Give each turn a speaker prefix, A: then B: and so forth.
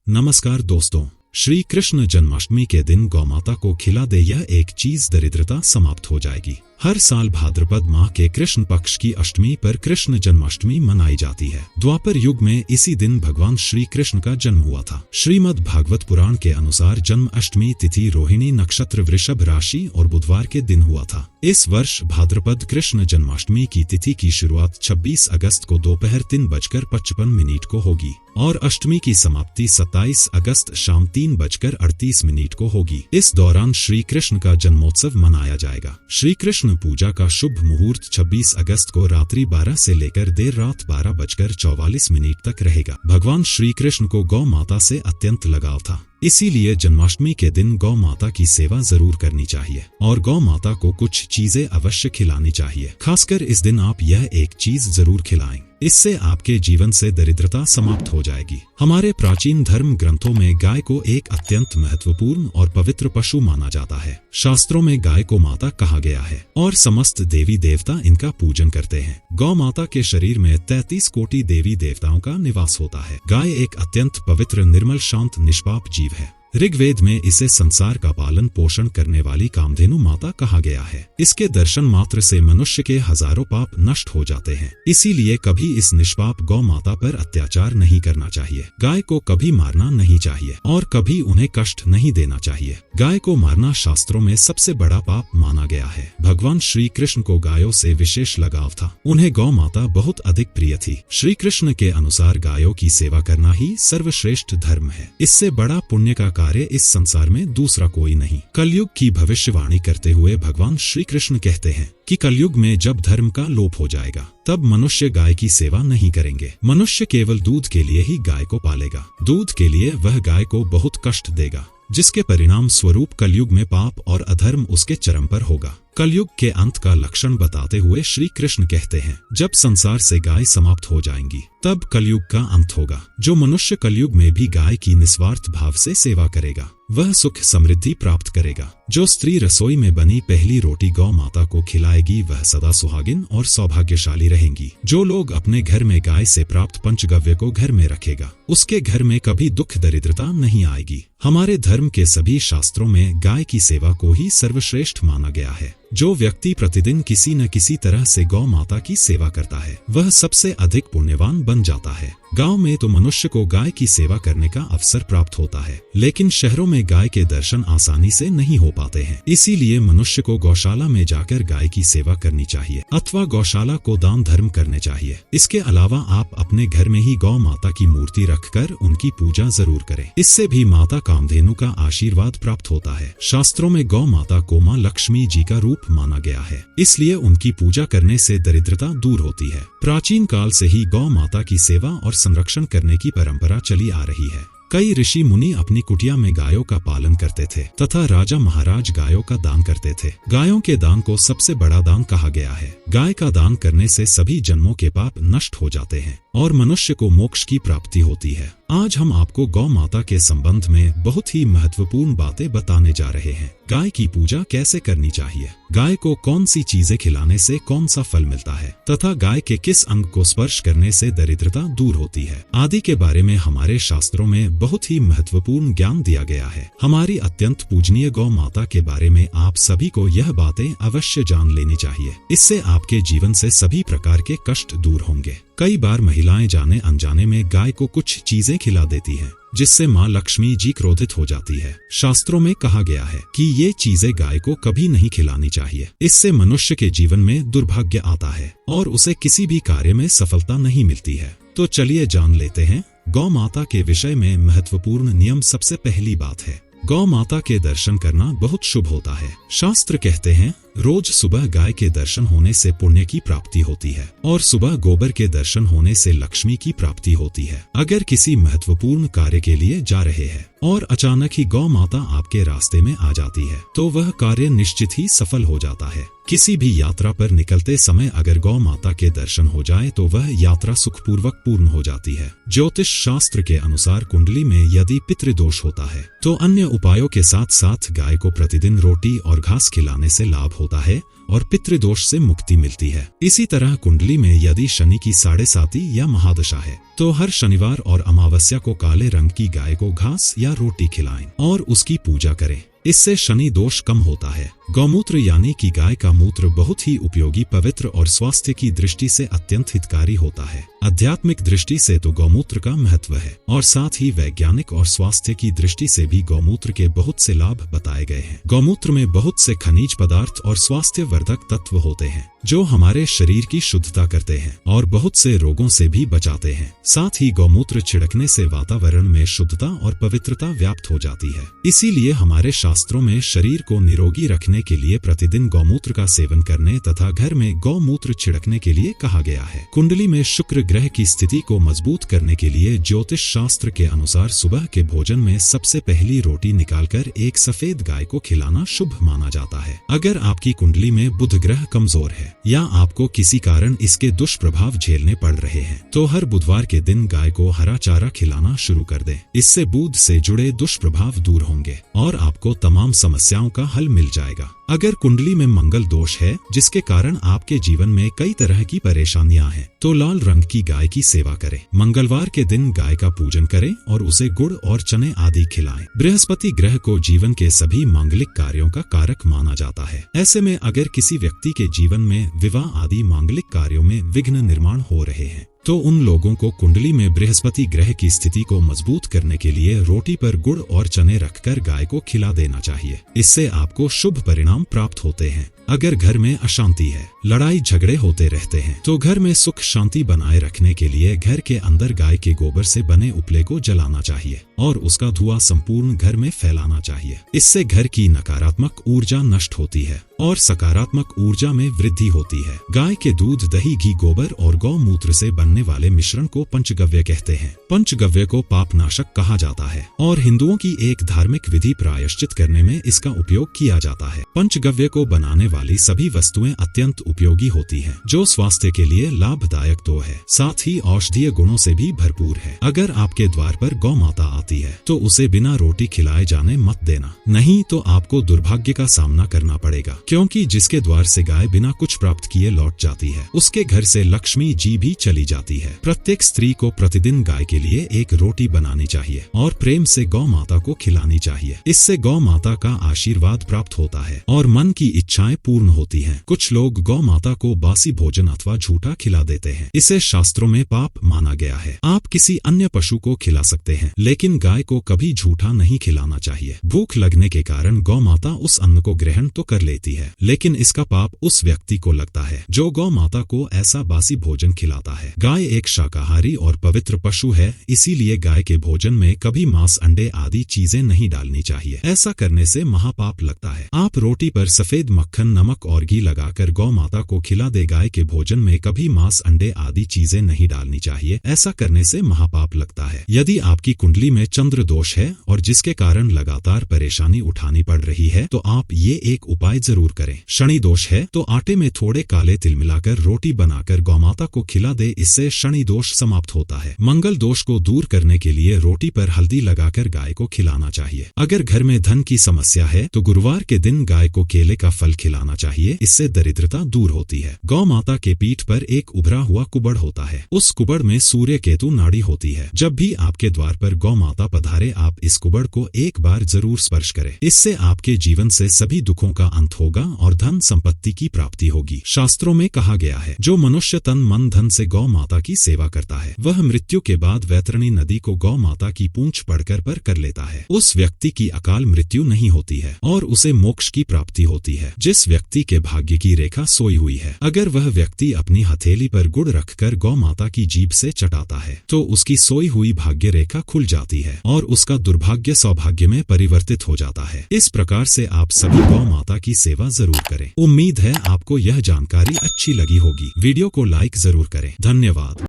A: नमस्कार दोस्तों, श्री कृष्ण जन्माष्टमी के दिन गौमाता को खिला दे यह एक चीज, दरिद्रता समाप्त हो जाएगी। हर साल भाद्रपद माह के कृष्ण पक्ष की अष्टमी पर कृष्ण जन्माष्टमी मनाई जाती है। द्वापर युग में इसी दिन भगवान श्री कृष्ण का जन्म हुआ था। श्रीमद् भागवत पुराण के अनुसार जन्म अष्टमी तिथि रोहिणी नक्षत्र वृषभ राशि और बुधवार के दिन हुआ था। इस वर्ष भाद्रपद कृष्ण जन्माष्टमी की तिथि की शुरुआत 26 अगस्त को दोपहर 3:55 को होगी और अष्टमी की समाप्ति 27 अगस्त शाम 3:38 को होगी। इस दौरान श्री कृष्ण का जन्मोत्सव मनाया जाएगा। श्री कृष्ण पूजा का शुभ मुहूर्त 26 अगस्त को रात्रि 12 से लेकर देर रात 12:44 तक रहेगा। भगवान श्री कृष्ण को गौ माता से अत्यंत लगाव था, इसीलिए जन्माष्टमी के दिन गौ माता की सेवा जरूर करनी चाहिए और गौ माता को कुछ चीजें अवश्य खिलानी चाहिए। खासकर इस दिन आप यह एक चीज जरूर खिलाएं, इससे आपके जीवन से दरिद्रता समाप्त हो जाएगी। हमारे प्राचीन धर्म ग्रंथों में गाय को एक अत्यंत महत्वपूर्ण और पवित्र पशु माना जाता है। शास्त्रों में गाय को माता कहा गया है और समस्त देवी देवता इनका पूजन करते हैं। गौ माता के शरीर में 33 कोटि देवी देवताओं का निवास होता है। गाय एक अत्यंत पवित्र, निर्मल, शांत, निष्पाप जीव है। ऋग्वेद में इसे संसार का पालन पोषण करने वाली कामधेनु माता कहा गया है। इसके दर्शन मात्र से मनुष्य के हजारों पाप नष्ट हो जाते हैं। इसीलिए कभी इस निष्पाप गौ माता पर अत्याचार नहीं करना चाहिए। गाय को कभी मारना नहीं चाहिए और कभी उन्हें कष्ट नहीं देना चाहिए। गाय को मारना शास्त्रों में सबसे बड़ा पाप माना गया है। भगवान श्री कृष्ण को गायों से विशेष लगाव था। उन्हें गौ माता बहुत अधिक प्रिय थी। श्री कृष्ण के अनुसार गायों की सेवा करना ही सर्वश्रेष्ठ धर्म है। इससे बड़ा पुण्य का कार्य इस संसार में दूसरा कोई नहीं। कलयुग की भविष्यवाणी करते हुए भगवान श्री कृष्ण कहते हैं कि कलयुग में जब धर्म का लोप हो जाएगा तब मनुष्य गाय की सेवा नहीं करेंगे। मनुष्य केवल दूध के लिए ही गाय को पालेगा। दूध के लिए वह गाय को बहुत कष्ट देगा, जिसके परिणाम स्वरूप कलयुग में पाप और अधर्म उसके चरम पर होगा। कलयुग के अंत का लक्षण बताते हुए श्री कृष्ण कहते हैं, जब संसार से गाय समाप्त हो जाएंगी तब कलयुग का अंत होगा। जो मनुष्य कलयुग में भी गाय की निस्वार्थ भाव से सेवा करेगा वह सुख समृद्धि प्राप्त करेगा। जो स्त्री रसोई में बनी पहली रोटी गौ माता को खिलाएगी वह सदा सुहागिन और सौभाग्यशाली रहेंगी। जो लोग अपने घर में गाय से प्राप्त पंचगव्य को घर में रखेगा उसके घर में कभी दुख दरिद्रता नहीं आएगी। हमारे धर्म के सभी शास्त्रों में गाय की सेवा को ही सर्वश्रेष्ठ माना गया है। जो व्यक्ति प्रतिदिन किसी न किसी तरह से गौ माता की सेवा करता है वह सबसे अधिक पुण्यवान बन जाता है। गांव में तो मनुष्य को गाय की सेवा करने का अवसर प्राप्त होता है, लेकिन शहरों में गाय के दर्शन आसानी से नहीं हो पाते हैं। इसीलिए मनुष्य को गौशाला में जाकर गाय की सेवा करनी चाहिए अथवा गौशाला को दान धर्म करने चाहिए। इसके अलावा आप अपने घर में ही गौ माता की मूर्ति रखकर उनकी पूजा जरूर करें। इससे भी माता कामधेनु का आशीर्वाद प्राप्त होता है। शास्त्रों में गौ माता को मां लक्ष्मी जी का रूप माना गया है, इसलिए उनकी पूजा करने से दरिद्रता दूर होती है। प्राचीन काल से ही गौ माता की सेवा और संरक्षण करने की परंपरा चली आ रही है। कई ऋषि मुनि अपनी कुटिया में गायों का पालन करते थे तथा राजा महाराज गायों का दान करते थे। गायों के दान को सबसे बड़ा दान कहा गया है। गाय का दान करने से सभी जन्मों के पाप नष्ट हो जाते हैं और मनुष्य को मोक्ष की प्राप्ति होती है। आज हम आपको गौ माता के संबंध में बहुत ही महत्वपूर्ण बातें बताने जा रहे हैं। गाय की पूजा कैसे करनी चाहिए, गाय को कौन सी चीजें खिलाने से कौन सा फल मिलता है तथा गाय के किस अंग को स्पर्श करने से दरिद्रता दूर होती है आदि के बारे में हमारे शास्त्रों में बहुत ही महत्वपूर्ण ज्ञान दिया गया है। हमारी अत्यंत पूजनीय गौ माता के बारे में आप सभी को यह बातें अवश्य जान लेनी चाहिए। इससे आपके जीवन से सभी प्रकार के कष्ट दूर होंगे। कई बार महिलाएं जाने अनजाने में गाय को कुछ चीजें खिला देती हैं, जिससे मां लक्ष्मी जी क्रोधित हो जाती है। शास्त्रों में कहा गया है कि ये चीजें गाय को कभी नहीं खिलानी चाहिए। इससे मनुष्य के जीवन में दुर्भाग्य आता है और उसे किसी भी कार्य में सफलता नहीं मिलती है। तो चलिए जान लेते हैं गौ माता के विषय में महत्वपूर्ण नियम। सबसे पहली बात है, गौ माता के दर्शन करना बहुत शुभ होता है। शास्त्र कहते हैं रोज सुबह गाय के दर्शन होने से पुण्य की प्राप्ति होती है और सुबह गोबर के दर्शन होने से लक्ष्मी की प्राप्ति होती है। अगर किसी महत्वपूर्ण कार्य के लिए जा रहे हैं और अचानक ही गौ माता आपके रास्ते में आ जाती है तो वह कार्य निश्चित ही सफल हो जाता है। किसी भी यात्रा पर निकलते समय अगर गौ माता के दर्शन हो जाए तो वह यात्रा सुखपूर्वक पूर्ण हो जाती है। ज्योतिष शास्त्र के अनुसार कुंडली में यदि पितृदोष होता है तो अन्य उपायों के साथ साथ गाय को प्रतिदिन रोटी और घास खिलाने से लाभ होता है और पितृदोष से मुक्ति मिलती है। इसी तरह कुंडली में यदि शनि की 7.5 या महादशा है तो हर शनिवार और अमावस्या को काले रंग की गाय को घास या रोटी खिलाएं और उसकी पूजा करें। इससे शनि दोष कम होता है। गौमूत्र यानी कि गाय का मूत्र बहुत ही उपयोगी, पवित्र और स्वास्थ्य की दृष्टि से अत्यंत हितकारी होता है। आध्यात्मिक दृष्टि से तो गौमूत्र का महत्व है और साथ ही वैज्ञानिक और स्वास्थ्य की दृष्टि से भी गौमूत्र के बहुत से लाभ बताए गए हैं। गौमूत्र में बहुत से खनिज पदार्थ और स्वास्थ्य वर्धक तत्व होते हैं जो हमारे शरीर की शुद्धता करते हैं और बहुत से रोगों से भी बचाते हैं। साथ ही गौमूत्र छिड़कने से वातावरण में शुद्धता और पवित्रता व्याप्त हो जाती है। इसीलिए हमारे शास्त्रों में शरीर को निरोगी रखने के लिए प्रतिदिन गौमूत्र का सेवन करने तथा घर में गौमूत्र छिड़कने के लिए कहा गया है। कुंडली में शुक्र ग्रह की स्थिति को मजबूत करने के लिए ज्योतिष शास्त्र के अनुसार सुबह के भोजन में सबसे पहली रोटी निकालकर एक सफेद गाय को खिलाना शुभ माना जाता है। अगर आपकी कुंडली में बुध ग्रह कमजोर है या आपको किसी कारण इसके दुष्प्रभाव झेलने पड़ रहे हैं तो हर बुधवार के दिन गाय को हरा चारा खिलाना शुरू कर दें। इससे बुध से जुड़े दुष्प्रभाव दूर होंगे और आपको तमाम समस्याओं का हल मिल जाएगा। अगर कुंडली में मंगल दोष है जिसके कारण आपके जीवन में कई तरह की परेशानियां हैं तो लाल रंग की गाय की सेवा करें। मंगलवार के दिन गाय का पूजन करें और उसे गुड़ और चने आदि खिलाएं। बृहस्पति ग्रह को जीवन के सभी मांगलिक कार्यों का कारक माना जाता है। ऐसे में अगर किसी व्यक्ति के जीवन में विवाह आदि मांगलिक कार्यों में विघ्न निर्माण हो रहे हैं तो उन लोगों को कुंडली में बृहस्पति ग्रह की स्थिति को मजबूत करने के लिए रोटी पर गुड़ और चने रखकर गाय को खिला देना चाहिए। इससे आपको शुभ परिणाम प्राप्त होते हैं। अगर घर में अशांति है, लड़ाई झगड़े होते रहते हैं तो घर में सुख शांति बनाए रखने के लिए घर के अंदर गाय के गोबर से बने उपले को जलाना चाहिए और उसका धुआं संपूर्ण घर में फैलाना चाहिए। इससे घर की नकारात्मक ऊर्जा नष्ट होती है और सकारात्मक ऊर्जा में वृद्धि होती है। गाय के दूध, दही, घी, गोबर और गौमूत्र से बनने वाले मिश्रण को पंचगव्य कहते हैं। पंचगव्य को पापनाशक कहा जाता है और हिंदुओं की एक धार्मिक विधि प्रायश्चित करने में इसका उपयोग किया जाता है। पंचगव्य को बनाने वाली सभी वस्तुएं अत्यंत उपयोगी होती हैं, जो स्वास्थ्य के लिए लाभदायक तो है, साथ ही औषधीय गुणों से भी भरपूर है। अगर आपके द्वार पर गौ माता आती है तो उसे बिना रोटी खिलाए जाने मत देना, नहीं तो आपको दुर्भाग्य का सामना करना पड़ेगा, क्योंकि जिसके द्वार से गाय बिना कुछ प्राप्त किए लौट जाती है उसके घर से लक्ष्मी जी भी चली जाती है। प्रत्येक स्त्री को प्रतिदिन गाय के लिए एक रोटी बनानी चाहिए और प्रेम से गौ माता को खिलानी चाहिए। इससे गौ माता का आशीर्वाद प्राप्त होता है और मन की इच्छाएं पूर्ण होती हैं। कुछ लोग गौ माता को बासी भोजन अथवा झूठा खिला देते हैं। इसे शास्त्रों में पाप माना गया है। आप किसी अन्य पशु को खिला सकते हैं लेकिन गाय को कभी झूठा नहीं खिलाना चाहिए। भूख लगने के कारण गौ माता उस अन्न को ग्रहण तो कर लेती है लेकिन इसका पाप उस व्यक्ति को लगता है जो गौ माता को ऐसा बासी भोजन खिलाता है। गाय एक शाकाहारी और पवित्र पशु है, इसीलिए गाय के भोजन में कभी मांस, अंडे आदि चीजें नहीं डालनी चाहिए। ऐसा करने से महापाप लगता है। आप रोटी पर सफेद मक्खन, नमक और घी लगाकर गौ माता को खिला दे। गाय के भोजन में कभी मांस, अंडे आदि चीजें नहीं डालनी चाहिए। ऐसा करने से महापाप लगता है। यदि आपकी कुंडली में चंद्र दोष है और जिसके कारण लगातार परेशानी उठानी पड़ रही है तो आप ये एक उपाय जरूर करें। शनि दोष है तो आटे में थोड़े काले तिल मिलाकर रोटी बनाकर गौमाता को खिला दे, इससे शनि दोष समाप्त होता है। मंगल दोष को दूर करने के लिए रोटी पर हल्दी लगाकर गाय को खिलाना चाहिए। अगर घर में धन की समस्या है तो गुरुवार के दिन गाय को केले का फल खिलाना चाहिए, इससे दरिद्रता दूर होती है। गौ माता के पीठ पर एक उभरा हुआ कुबड़ होता है, उस कुबड़ में सूर्य केतु नाड़ी होती है। जब भी आपके द्वार पर गौ माता पधारे आप इस कुबड़ को एक बार जरूर स्पर्श करें। इससे आपके जीवन से सभी दुखों का अंत होगा और धन संपत्ति की प्राप्ति होगी। शास्त्रों में कहा गया है, जो मनुष्य तन मन धन से गौ माता की सेवा करता है वह मृत्यु के बाद वैतरणी नदी को गौ माता की पूंछ पड़कर पर कर लेता है। उस व्यक्ति की अकाल मृत्यु नहीं होती है और उसे मोक्ष की प्राप्ति होती है। जिस व्यक्ति के भाग्य की रेखा सोई हुई है, अगर वह व्यक्ति अपनी हथेली पर गुड़ रखकर गौ माता की जीभ से चटाता है तो उसकी सोई हुई भाग्य रेखा खुल जाती है और उसका दुर्भाग्य सौभाग्य में परिवर्तित हो जाता है। इस प्रकार से आप सभी गौ माता की सेवा जरूर करें। उम्मीद है आपको यह जानकारी अच्छी लगी होगी। वीडियो को लाइक जरूर करें। धन्यवाद।